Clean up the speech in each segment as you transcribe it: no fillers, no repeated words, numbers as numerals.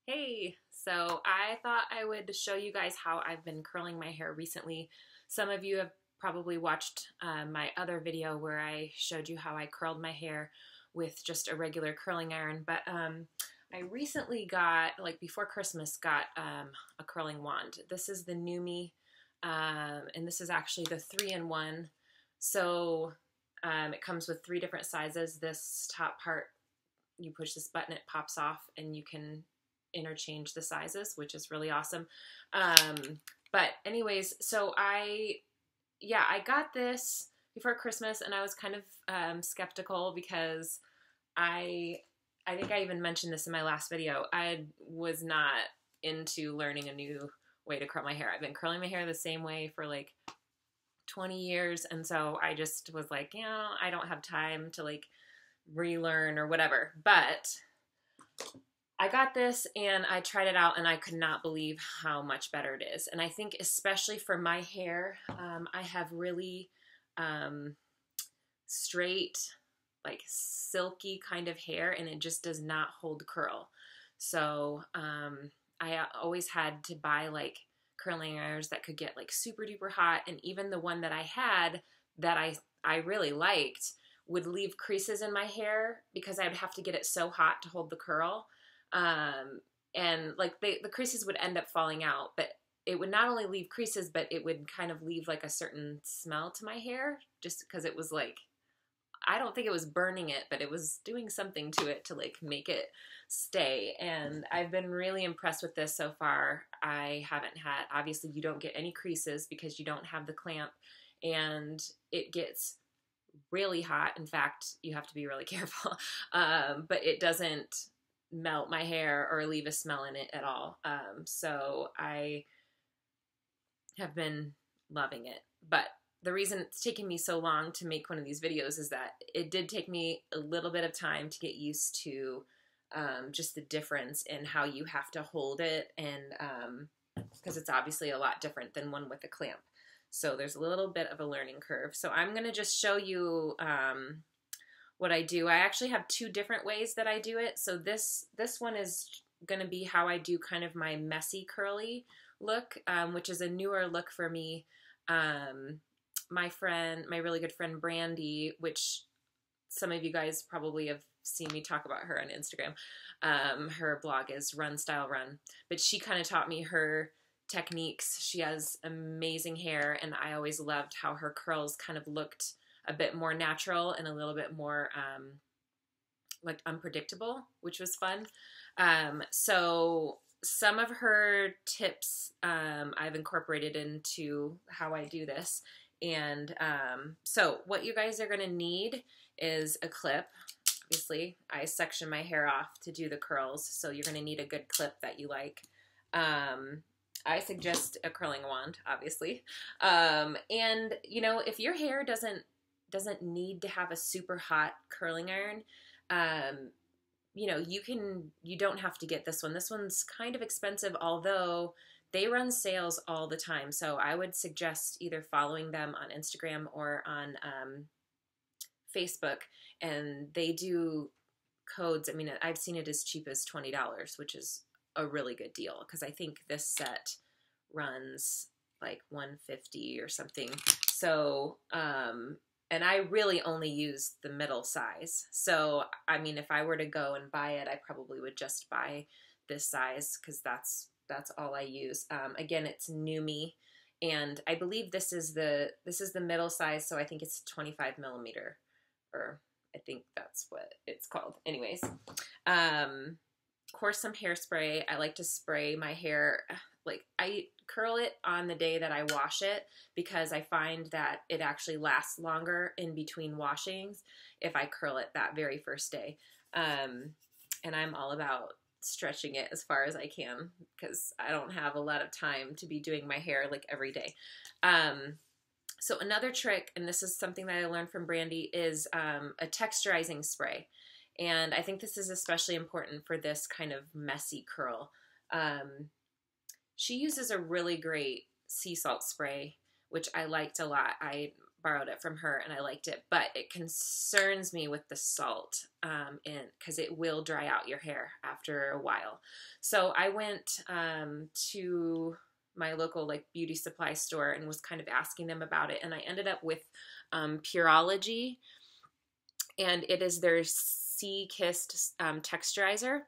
Hey, so I thought I would show you guys how I've been curling my hair recently. Some of you have probably watched my other video where I showed you how I curled my hair with just a regular curling iron, but I recently got, like before Christmas, got a curling wand. This is the NuMe, and this is actually the 3-in-1. So it comes with 3 different sizes. This top part, you push this button, it pops off, and you can interchange the sizes, which is really awesome. But anyways, so I got this before Christmas, and I was kind of skeptical because I think I even mentioned this in my last video. I was not into learning a new way to curl my hair. I've been curling my hair the same way for like 20 years, and so I just was like, I don't have time to like relearn or whatever. But I got this and I tried it out and I could not believe how much better it is. And I think especially for my hair, I have really straight, like silky kind of hair, and it just does not hold curl. So I always had to buy like curling irons that could get like super duper hot, and even the one that I had that I really liked would leave creases in my hair because I would have to get it so hot to hold the curl. And like the creases would end up falling out, but it would not only leave creases, but it would kind of leave like a certain smell to my hair, just because it was like, I don't think it was burning it, but it was doing something to it to like make it stay. And I've been really impressed with this so far. I haven't had, obviously you don't get any creases because you don't have the clamp, and it gets really hot. In fact, you have to be really careful. But it doesn't melt my hair or leave a smell in it at all. So I have been loving it. But the reason it's taken me so long to make one of these videos is that it did take me a little bit of time to get used to just the difference in how you have to hold it, and because it's obviously a lot different than one with a clamp. So there's a little bit of a learning curve. So I'm going to just show you what I do. I actually have 2 different ways that I do it. So this one is going to be how I do kind of my messy curly look, which is a newer look for me. My really good friend Brandy, which some of you guys probably have seen me talk about her on Instagram. Her blog is Run Style Run, but she kind of taught me her techniques. She has amazing hair, and I always loved how her curls kind of looked a bit more natural and a little bit more like unpredictable, which was fun. So some of her tips I've incorporated into how I do this. And so what you guys are going to need is a clip. Obviously, I section my hair off to do the curls, so you're going to need a good clip that you like. I suggest a curling wand, obviously. And, you know, if your hair doesn't need to have a super hot curling iron, you know, you don't have to get this one. This one's kind of expensive, although they run sales all the time. So I would suggest either following them on Instagram or on Facebook, and they do codes. I mean, I've seen it as cheap as $20, which is a really good deal, because I think this set runs like $150 or something. So, and I really only use the middle size. So, I mean, if I were to go and buy it, I probably would just buy this size, because that's all I use. Again, it's NuMe, and I believe this is the middle size, so I think it's 25 millimeter, or I think that's what it's called. Anyways, of course, some hairspray. I like to spray my hair, like I curl it on the day that I wash it, because I find that it actually lasts longer in between washings if I curl it that very first day. And I'm all about stretching it as far as I can, because I don't have a lot of time to be doing my hair like every day. So another trick, and this is something that I learned from Brandy, is a texturizing spray. And I think this is especially important for this kind of messy curl. She uses a really great sea salt spray, which I liked a lot. borrowed it from her and I liked it, but it concerns me with the salt because it will dry out your hair after a while. So I went to my local like beauty supply store and was kind of asking them about it, and I ended up with Pureology, and it is their Sea Kissed texturizer,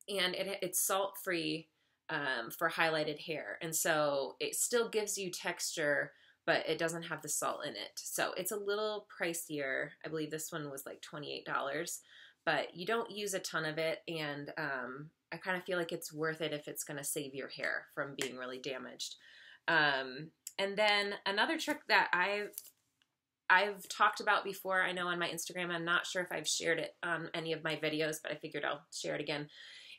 and it's salt free for highlighted hair, and so it still gives you texture, but it doesn't have the salt in it. So it's a little pricier. I believe this one was like $28, but you don't use a ton of it, and I kind of feel like it's worth it if it's going to save your hair from being really damaged. And then another trick that I've talked about before, I know on my Instagram, I'm not sure if I've shared it on any of my videos, but I figured I'll share it again,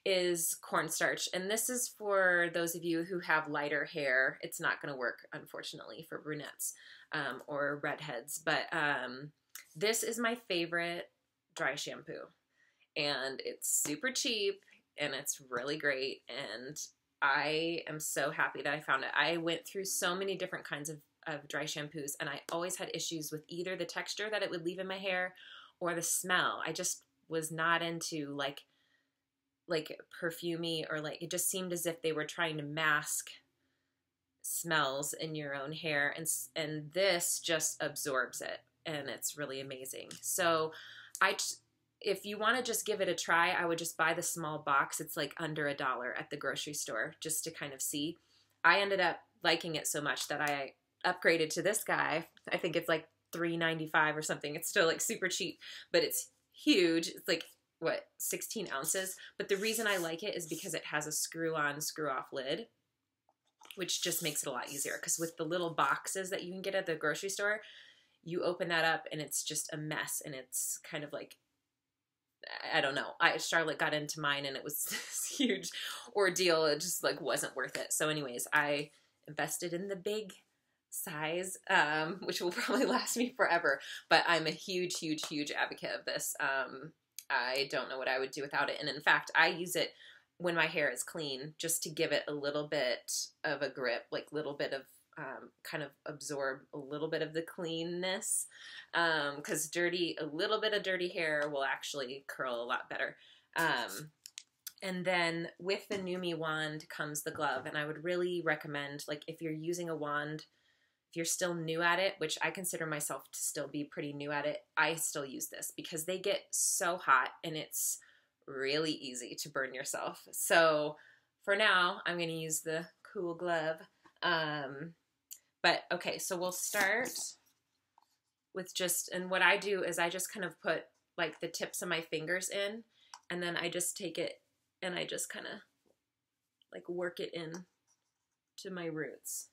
is cornstarch. And this is for those of you who have lighter hair. It's not going to work, unfortunately, for brunettes or redheads, but this is my favorite dry shampoo, and it's super cheap and it's really great, and I am so happy that I found it. I went through so many different kinds of dry shampoos, and I always had issues with either the texture that it would leave in my hair or the smell. I just was not into like perfumey, or like it just seemed as if they were trying to mask smells in your own hair, and this just absorbs it, and it's really amazing. So if you want to just give it a try, I would just buy the small box. It's like under $1 at the grocery store, just to kind of see. I ended up liking it so much that I upgraded to this guy. I think it's like $3.95 or something. It's still like super cheap, but it's huge. It's like, what, 16 ounces? But the reason I like it is because it has a screw-on, screw-off lid, which just makes it a lot easier. Because with the little boxes that you can get at the grocery store, you open that up and it's just a mess, and it's kind of like, I don't know. Charlotte got into mine and it was this huge ordeal. It just like wasn't worth it. So anyways, I invested in the big size, which will probably last me forever, but I'm a huge, huge, huge advocate of this. I don't know what I would do without it. And in fact, I use it when my hair is clean, just to give it a little bit of a grip, like a little bit of kind of absorb a little bit of the cleanness, because a little bit of dirty hair will actually curl a lot better. And then with the NuMe wand comes the glove, and I would really recommend, like, if you're using a wand, if you're still new at it, which I consider myself to still be pretty new at it, I still use this because they get so hot and it's really easy to burn yourself. So for now, I'm going to use the cool glove. But okay, so we'll start with and what I do is I just kind of put like the tips of my fingers in, and then I just take it and I just kind of like work it in to my roots.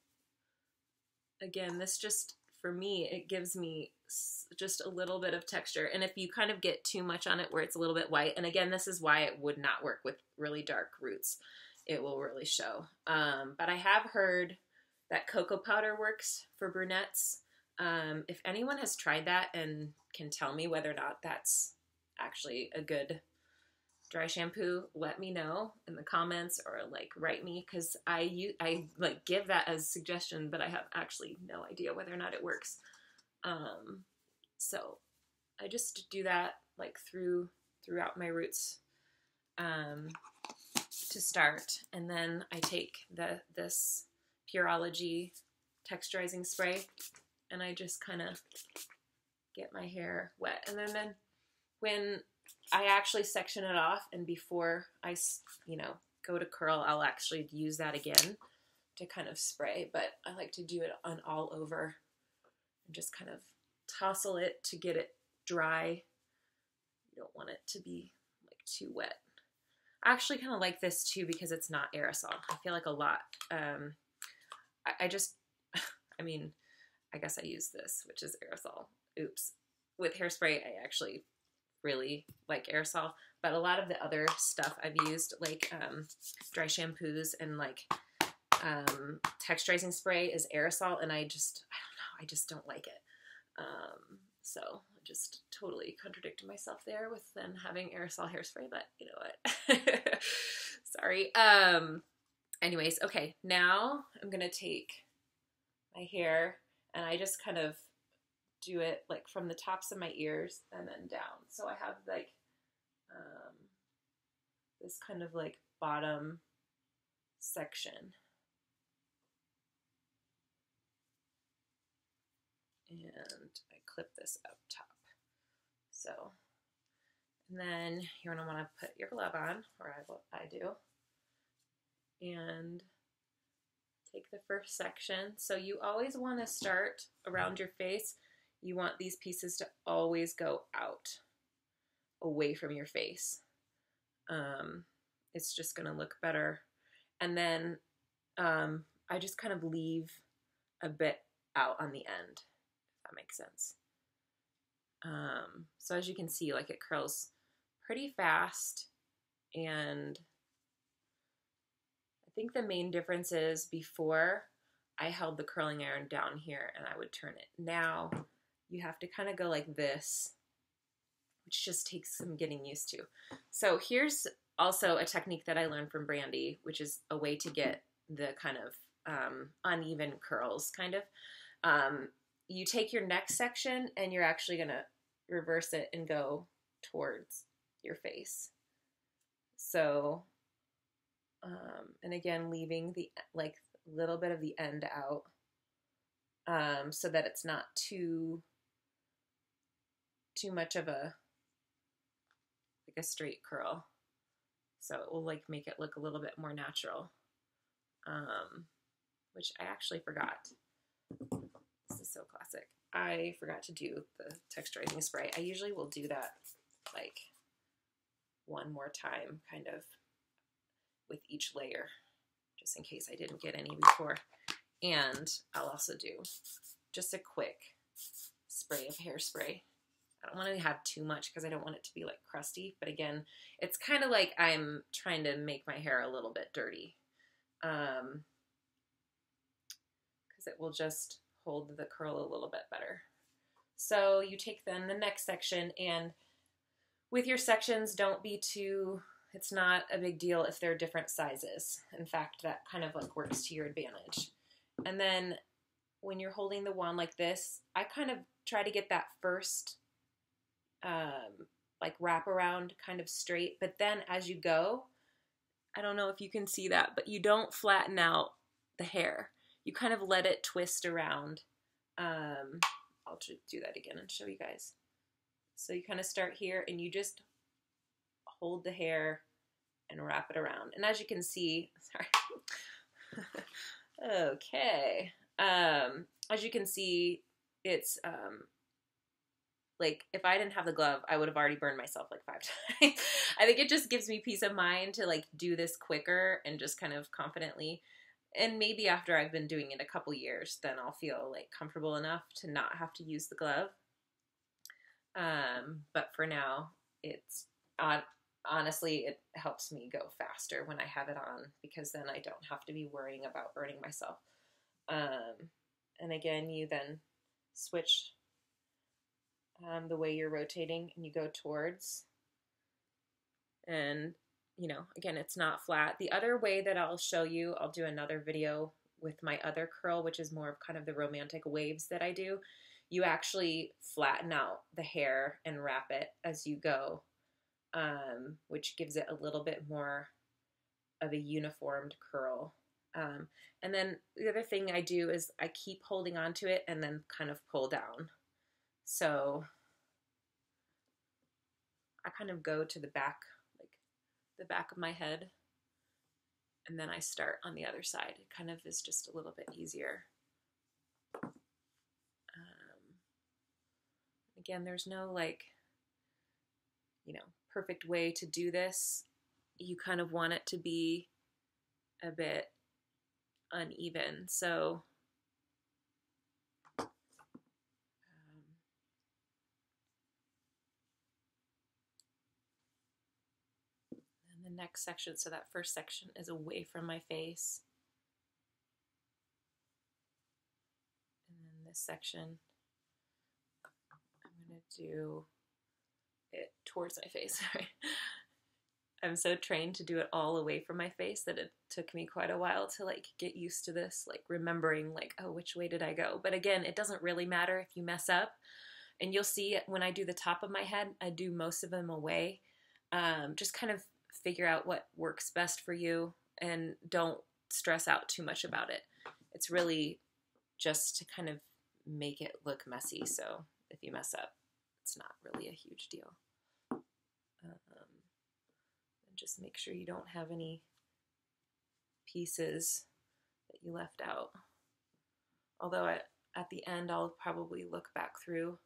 Again, this just, for me, it gives me just a little bit of texture. And if you kind of get too much on it where it's a little bit white, and again, this is why it would not work with really dark roots. It will really show. But I have heard that cocoa powder works for brunettes. If anyone has tried that and can tell me whether or not that's actually a good dry shampoo, let me know in the comments, or like write me, because I like give that as a suggestion, but I have actually no idea whether or not it works. So I just do that like throughout my roots to start, and then I take this Pureology texturizing spray, and I just kind of get my hair wet. And then when I actually section it off, and before I, go to curl, I'll actually use that again to kind of spray, but I like to do it on all over and just kind of tousle it to get it dry. You don't want it to be like too wet. I actually kind of like this too because it's not aerosol. I feel like a lot, I guess I use this, which is aerosol. Oops. With hairspray, I actually really like aerosol, but a lot of the other stuff I've used, like dry shampoos and like texturizing spray, is aerosol, and I don't know, I just don't like it. So I just totally contradicted myself there with then having aerosol hairspray, but you know what? Sorry. Anyways, okay, now I'm gonna take my hair and I just kind of do it like from the tops of my ears and then down. So I have like this kind of like bottom section. And I clip this up top. So, and then you're gonna wanna put your glove on, or I do, and take the first section. So you always wanna start around your face. You want these pieces to always go out, away from your face. It's just gonna look better. And then I just kind of leave a bit out on the end. That makes sense. So as you can see, like it curls pretty fast, and I think the main difference is before I held the curling iron down here and I would turn it. Now you have to kind of go like this, which just takes some getting used to. So here's also a technique that I learned from Brandy, which is a way to get the kind of uneven curls, kind of. You take your neck section and you're actually going to reverse it and go towards your face. So, and again, leaving the like little bit of the end out so that it's not too much of a like a straight curl. So it will like make it look a little bit more natural, which I actually forgot. This is so classic. I forgot to do the texturizing spray. I usually will do that like one more time kind of with each layer, just in case I didn't get any before. And I'll also do just a quick spray of hairspray. I don't want to have too much because I don't want it to be like crusty. But again, it's kind of like I'm trying to make my hair a little bit dirty. Because it will just hold the curl a little bit better. So you take then the next section, and with your sections, don't be too, it's not a big deal if they're different sizes. In fact, that kind of like works to your advantage. And then when you're holding the wand like this, I kind of try to get that first like wrap around kind of straight, but then as you go, I don't know if you can see that, but you don't flatten out the hair. You kind of let it twist around. I'll do that again and show you guys. So you kind of start here and you just hold the hair and wrap it around. And as you can see, sorry. Okay. As you can see, it's like if I didn't have the glove, I would have already burned myself like 5 times. I think it just gives me peace of mind to like do this quicker and just kind of confidently. And maybe after I've been doing it a couple years, then I'll feel like comfortable enough to not have to use the glove. But for now, it's honestly, it helps me go faster when I have it on, because then I don't have to be worrying about burning myself. And again, you then switch the way you're rotating and you go towards. And, you know, again, it's not flat. The other way that I'll show you, I'll do another video with my other curl, which is more of kind of the romantic waves that I do. You actually flatten out the hair and wrap it as you go, which gives it a little bit more of a uniformed curl. And then the other thing I do is I keep holding on to it and then kind of pull down. So I kind of go to the back, like the back of my head, and then I start on the other side. It kind of is just a little bit easier. Again, there's no like, you know, perfect way to do this. You kind of want it to be a bit uneven. So and the next section, so that first section is away from my face. And then this section, I'm going to do it towards my face. Sorry. I'm so trained to do it all away from my face that it took me quite a while to like get used to this, like remembering like, oh, which way did I go? But again, it doesn't really matter if you mess up. And you'll see when I do the top of my head, I do most of them away. Just kind of figure out what works best for you and don't stress out too much about it. It's really just to kind of make it look messy. So if you mess up, it's not really a huge deal. And just make sure you don't have any pieces that you left out. Although at the end, I'll probably look back through.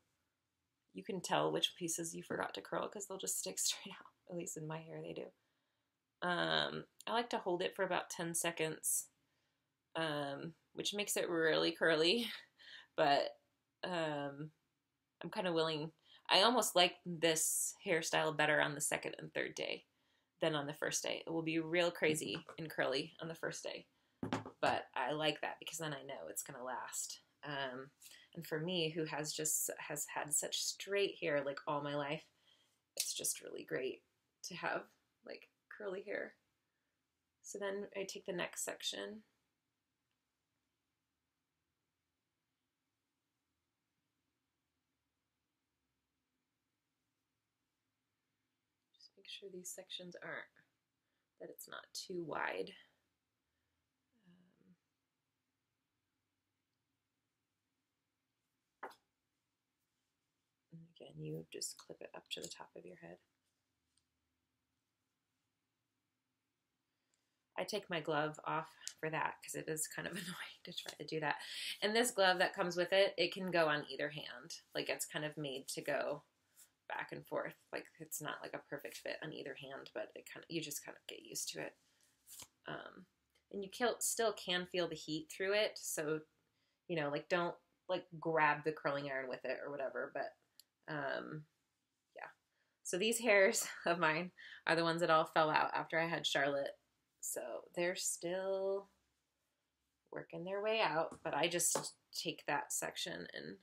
You can tell which pieces you forgot to curl because they'll just stick straight out. At least in my hair, they do. I like to hold it for about 10 seconds, which makes it really curly, but I'm kind of willing. I almost like this hairstyle better on the second and third day than on the first day. It will be real crazy and curly on the first day, but I like that because then I know it's going to last. And for me, who has had such straight hair like all my life, it's just really great to have like curly hair. So then I take the next section. Just make sure these sections that it's not too wide. And again, you just clip it up to the top of your head. I take my glove off for that because it is kind of annoying to try to do that. And this glove that comes with it, it can go on either hand. Like it's kind of made to go back and forth. Like it's not like a perfect fit on either hand, but you just kind of get used to it. And you still can feel the heat through it. So, you know, like don't like grab the curling iron with it or whatever, but yeah. So these hairs of mine are the ones that all fell out after I had Charlotte. So they're still working their way out, but I just take that section and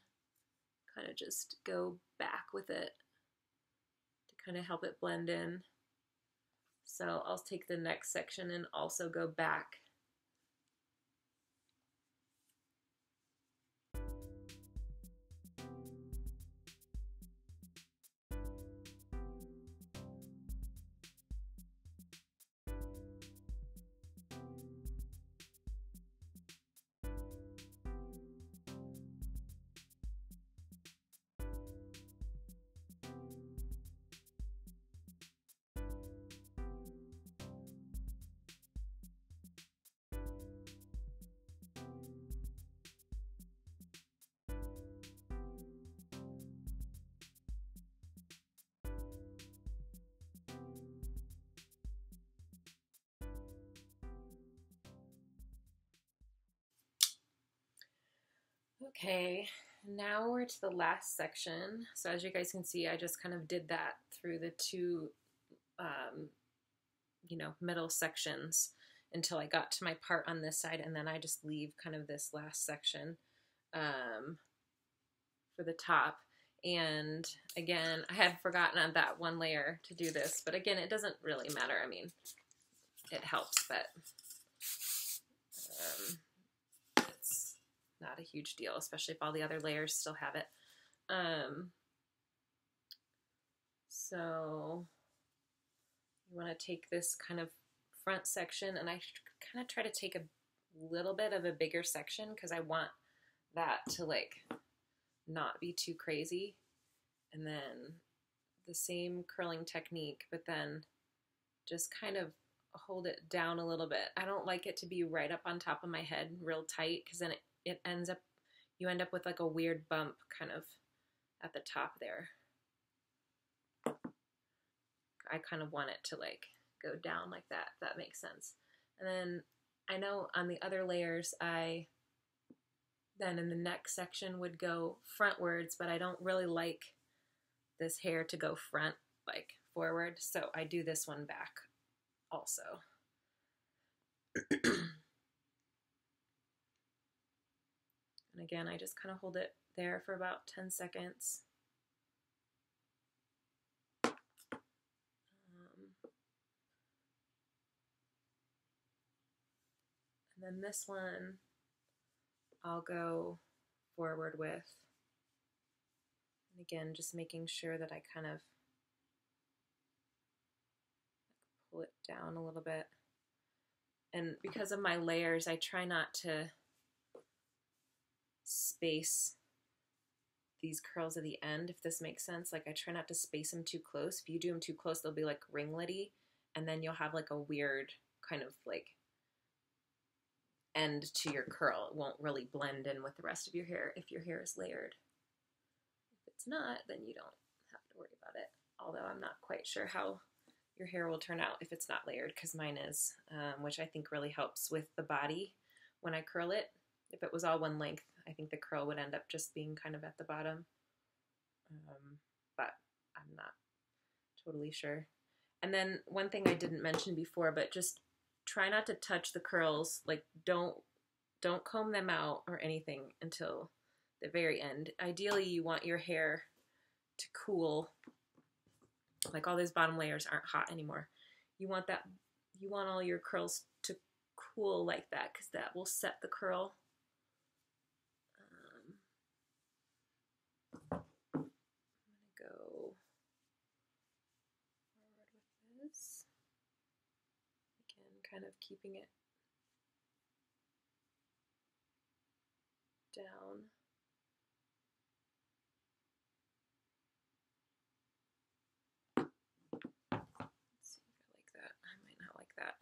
kind of just go back with it to kind of help it blend in. So I'll take the next section and also go back. Okay, now we're to the last section. So as you guys can see, I just kind of did that through the two, middle sections until I got to my part on this side, and then I just leave kind of this last section for the top. And again, I had forgotten on that one layer to do this, but again, it doesn't really matter. I mean, it helps, but it's not a huge deal, especially if all the other layers still have it. So you want to take this kind of front section, and I kind of try to take a little bit of a bigger section because I want that to like not be too crazy. And then the same curling technique, but then just kind of hold it down a little bit. I don't like it to be right up on top of my head real tight because then you end up with like a weird bump kind of at the top there. I kind of want it to like go down like that, if that makes sense. And then I know on the other layers, then in the next section would go frontwards, but I don't really like this hair to go front, like forward. So I do this one back also. And again, I just kind of hold it there for about 10 seconds. And then this one I'll go forward with. And again, just making sure that I kind of pull it down a little bit. And because of my layers, I try not to space these curls at the end, if this makes sense. Like I try not to space them too close. If you do them too close, they'll be like ringlety, and then you'll have like a weird kind of like end to your curl. It won't really blend in with the rest of your hair if your hair is layered. If it's not, then you don't have to worry about it. Although I'm not quite sure how your hair will turn out if it's not layered, because mine is, which I think really helps with the body when I curl it. If it was all one length, I think the curl would end up just being kind of at the bottom, but I'm not totally sure. And then one thing I didn't mention before, but just try not to touch the curls. Like don't comb them out or anything until the very end. Ideally, you want your hair to cool. Like all those bottom layers aren't hot anymore. You want all your curls to cool like that, because that will set the curl. I'm gonna go forward with this. Again, kind of keeping it down. Let's see if I like that. I might not like that.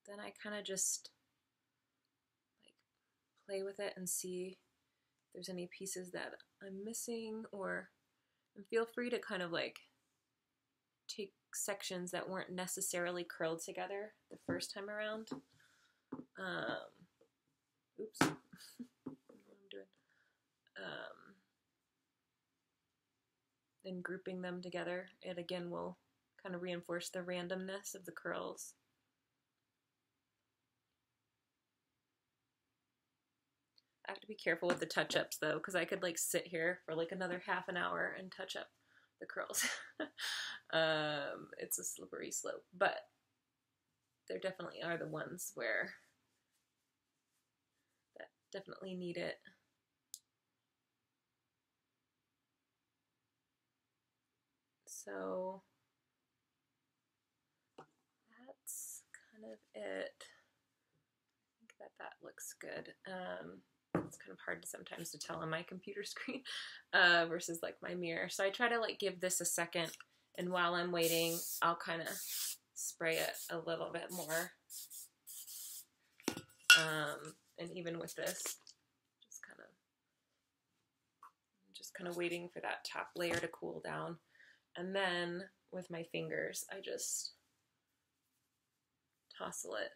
Then I kind of just like play with it and see if there's any pieces that I'm missing, and feel free to kind of like take sections that weren't necessarily curled together the first time around. Oops. I don't know what I'm doing. And grouping them together, it again will kind of reinforce the randomness of the curls. I have to be careful with the touch-ups though, because I could like sit here for like another half an hour and touch up the curls. It's a slippery slope, but there definitely are the ones where that definitely need it. So that's kind of it. I think that looks good. It's kind of hard sometimes to tell on my computer screen versus like my mirror. So I try to like give this a second, and while I'm waiting, I'll kind of spray it a little bit more. And even with this, just kind of waiting for that top layer to cool down. And then with my fingers, I just tousle it.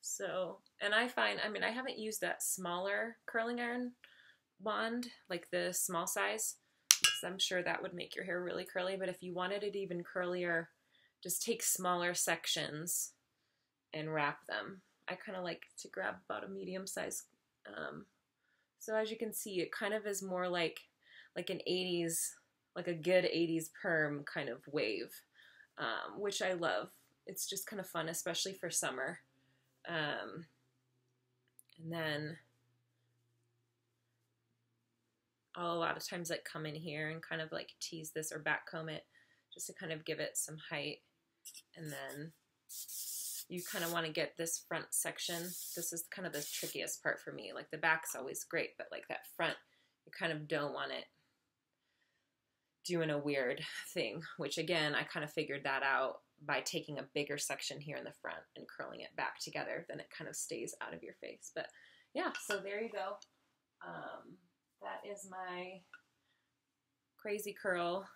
So, and I find, I mean, I haven't used that smaller curling iron wand, like the small size, because I'm sure that would make your hair really curly. But if you wanted it even curlier, just take smaller sections and wrap them. I kind of like to grab about a medium size. So as you can see, it kind of is more like an 80s, like a good 80s perm kind of wave, which I love. It's just kind of fun, especially for summer. And then I'll a lot of times like come in here and kind of like tease this or back comb it just to kind of give it some height. And then you kind of want to get this front section. This is kind of the trickiest part for me. Like the back's always great, but like that front, you kind of don't want it doing a weird thing, which again, I kind of figured that out by taking a bigger section here in the front and curling it back together. Then it kind of stays out of your face. But yeah, so there you go. That is my crazy curl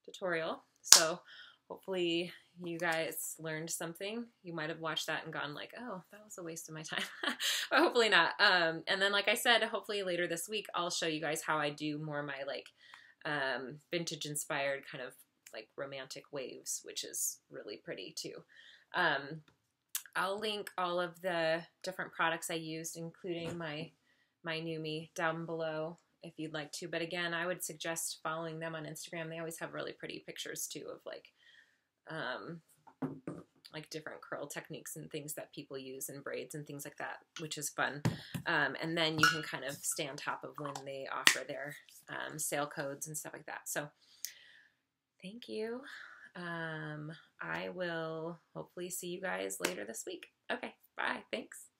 tutorial. So hopefully you guys learned something. You might have watched that and gone like, oh, that was a waste of my time. But hopefully not. And then like I said, hopefully later this week, I'll show you guys how I do more of my like vintage inspired kind of like romantic waves, which is really pretty too. I'll link all of the different products I used, including my NuMe, down below if you'd like to. But again, I would suggest following them on Instagram. They always have really pretty pictures too of like different curl techniques and things that people use in braids and things like that, which is fun. And then you can kind of stay on top of when they offer their sale codes and stuff like that. So thank you. I will hopefully see you guys later this week. Okay, bye. Thanks.